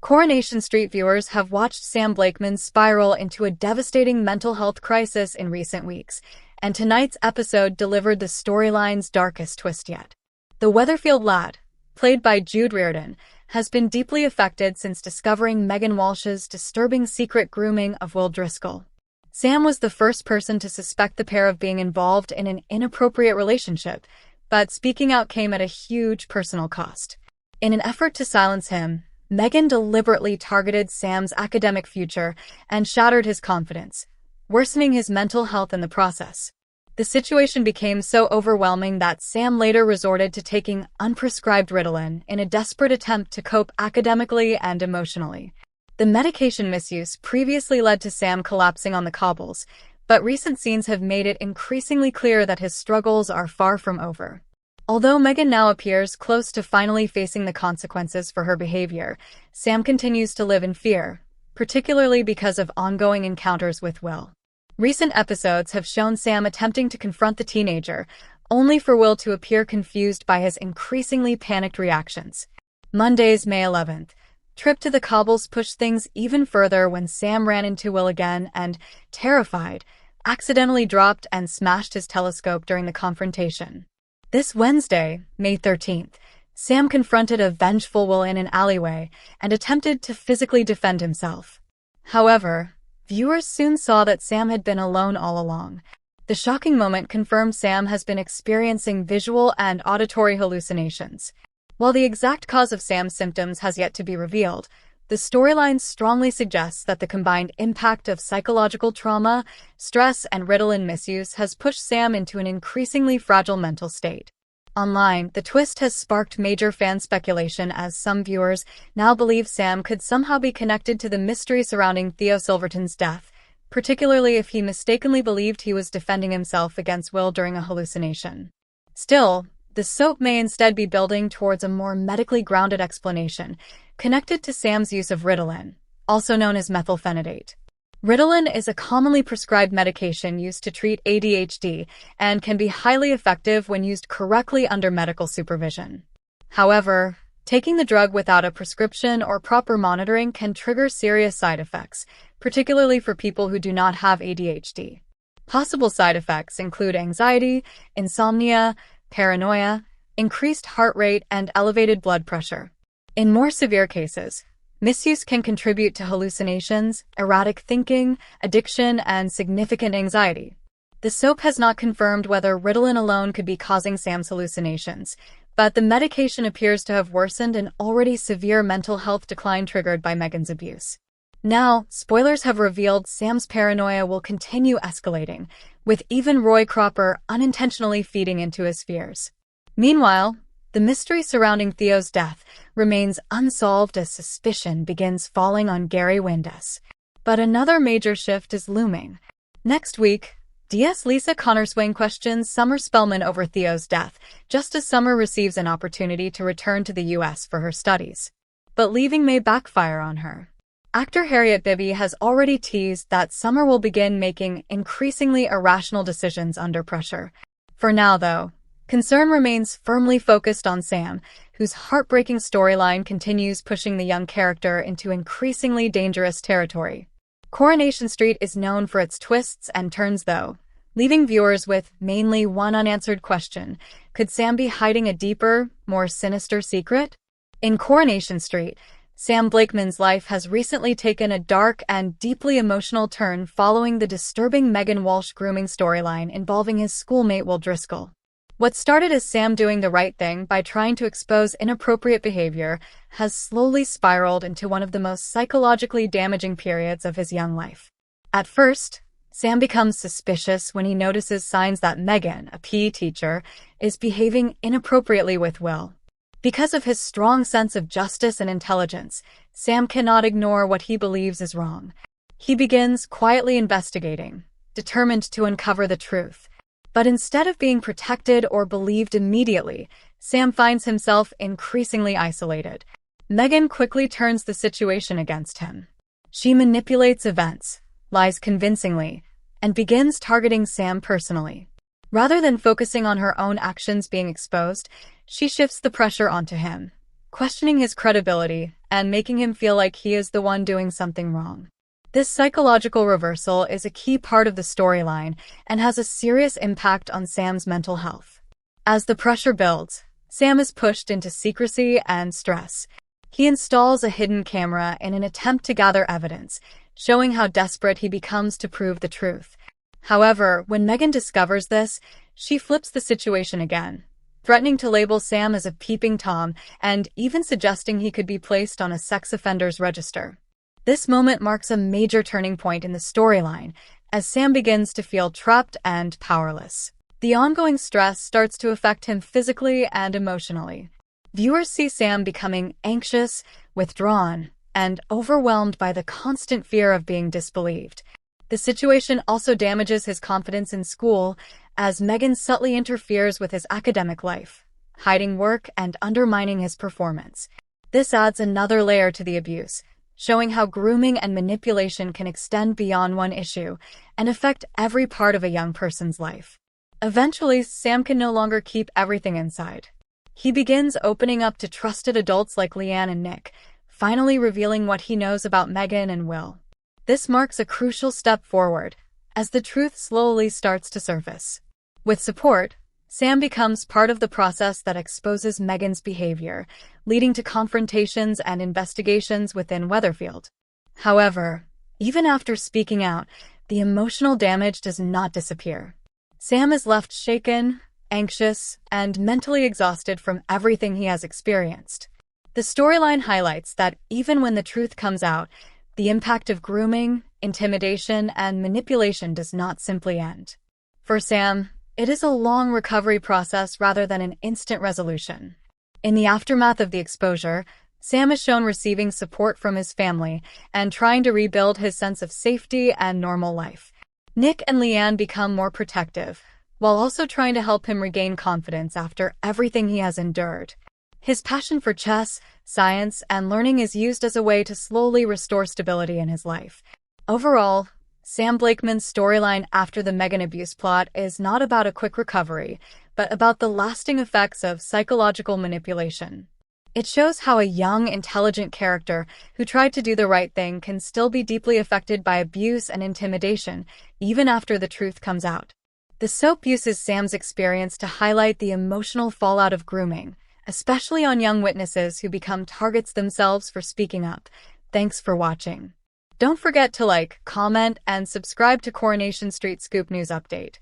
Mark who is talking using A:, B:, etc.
A: Coronation Street viewers have watched Sam Blakeman spiral into a devastating mental health crisis in recent weeks, and tonight's episode delivered the storyline's darkest twist yet. The Weatherfield lad, played by Jude Reardon, has been deeply affected since discovering Megan Walsh's disturbing secret grooming of Will Driscoll. Sam was the first person to suspect the pair of being involved in an inappropriate relationship, but speaking out came at a huge personal cost. In an effort to silence him, Megan deliberately targeted Sam's academic future and shattered his confidence, worsening his mental health in the process. The situation became so overwhelming that Sam later resorted to taking unprescribed Ritalin in a desperate attempt to cope academically and emotionally. The medication misuse previously led to Sam collapsing on the cobbles, but recent scenes have made it increasingly clear that his struggles are far from over. Although Megan now appears close to finally facing the consequences for her behavior, Sam continues to live in fear, particularly because of ongoing encounters with Will. Recent episodes have shown Sam attempting to confront the teenager, only for Will to appear confused by his increasingly panicked reactions. Monday's May 11th trip to the cobbles pushed things even further when Sam ran into Will again and, terrified, accidentally dropped and smashed his telescope during the confrontation. This Wednesday, May 13th, Sam confronted a vengeful Will in an alleyway and attempted to physically defend himself. However, viewers soon saw that Sam had been alone all along. The shocking moment confirmed Sam has been experiencing visual and auditory hallucinations. While the exact cause of Sam's symptoms has yet to be revealed, the storyline strongly suggests that the combined impact of psychological trauma, stress, and Ritalin misuse has pushed Sam into an increasingly fragile mental state. Online, the twist has sparked major fan speculation as some viewers now believe Sam could somehow be connected to the mystery surrounding Theo Silverton's death, particularly if he mistakenly believed he was defending himself against Will during a hallucination. Still, the soap may instead be building towards a more medically grounded explanation, connected to Sam's use of Ritalin, also known as methylphenidate. Ritalin is a commonly prescribed medication used to treat ADHD and can be highly effective when used correctly under medical supervision. However, taking the drug without a prescription or proper monitoring can trigger serious side effects, particularly for people who do not have ADHD. Possible side effects include anxiety, insomnia, paranoia, increased heart rate, and elevated blood pressure. In more severe cases, misuse can contribute to hallucinations, erratic thinking, addiction, and significant anxiety. The soap has not confirmed whether Ritalin alone could be causing Sam's hallucinations, but the medication appears to have worsened an already severe mental health decline triggered by Megan's abuse. Now, spoilers have revealed Sam's paranoia will continue escalating, with even Roy Cropper unintentionally feeding into his fears. Meanwhile, the mystery surrounding Theo's death remains unsolved as suspicion begins falling on Gary Windass. But another major shift is looming. Next week, DS Lisa Connorswain questions Summer Spellman over Theo's death, just as Summer receives an opportunity to return to the U.S. for her studies. But leaving may backfire on her. Actor Harriet Bibby has already teased that Summer will begin making increasingly irrational decisions under pressure. For now, though, concern remains firmly focused on Sam, whose heartbreaking storyline continues pushing the young character into increasingly dangerous territory. Coronation Street is known for its twists and turns, though, leaving viewers with mainly one unanswered question: could Sam be hiding a deeper, more sinister secret? In Coronation Street, Sam Blakeman's life has recently taken a dark and deeply emotional turn following the disturbing Megan Walsh grooming storyline involving his schoolmate Will Driscoll. What started as Sam doing the right thing by trying to expose inappropriate behavior has slowly spiraled into one of the most psychologically damaging periods of his young life. At first, Sam becomes suspicious when he notices signs that Megan, a PE teacher, is behaving inappropriately with Will. Because of his strong sense of justice and intelligence, Sam cannot ignore what he believes is wrong. He begins quietly investigating, determined to uncover the truth. But instead of being protected or believed immediately, Sam finds himself increasingly isolated. Megan quickly turns the situation against him. She manipulates events, lies convincingly, and begins targeting Sam personally. Rather than focusing on her own actions being exposed, she shifts the pressure onto him, questioning his credibility and making him feel like he is the one doing something wrong. This psychological reversal is a key part of the storyline and has a serious impact on Sam's mental health. As the pressure builds, Sam is pushed into secrecy and stress. He installs a hidden camera in an attempt to gather evidence, showing how desperate he becomes to prove the truth. However, when Megan discovers this, she flips the situation again, threatening to label Sam as a peeping Tom and even suggesting he could be placed on a sex offenders register. This moment marks a major turning point in the storyline, as Sam begins to feel trapped and powerless. The ongoing stress starts to affect him physically and emotionally. Viewers see Sam becoming anxious, withdrawn, and overwhelmed by the constant fear of being disbelieved. The situation also damages his confidence in school, as Megan subtly interferes with his academic life, hiding work and undermining his performance. This adds another layer to the abuse, showing how grooming and manipulation can extend beyond one issue and affect every part of a young person's life. Eventually, Sam can no longer keep everything inside. He begins opening up to trusted adults like Leanne and Nick, finally revealing what he knows about Megan and Will. This marks a crucial step forward, as the truth slowly starts to surface. With support, Sam becomes part of the process that exposes Megan's behavior, leading to confrontations and investigations within Weatherfield. However, even after speaking out, the emotional damage does not disappear. Sam is left shaken, anxious, and mentally exhausted from everything he has experienced. The storyline highlights that even when the truth comes out, the impact of grooming, intimidation, and manipulation does not simply end. For Sam, it is a long recovery process rather than an instant resolution. In the aftermath of the exposure, Sam is shown receiving support from his family and trying to rebuild his sense of safety and normal life. Nick and Leanne become more protective, while also trying to help him regain confidence after everything he has endured. His passion for chess, science, and learning is used as a way to slowly restore stability in his life. Overall, Sam Blakeman's storyline after the Megan abuse plot is not about a quick recovery, but about the lasting effects of psychological manipulation. It shows how a young, intelligent character who tried to do the right thing can still be deeply affected by abuse and intimidation, even after the truth comes out. The soap uses Sam's experience to highlight the emotional fallout of grooming, especially on young witnesses who become targets themselves for speaking up. Thanks for watching. Don't forget to like, comment, and subscribe to Coronation Street Scoop News Update.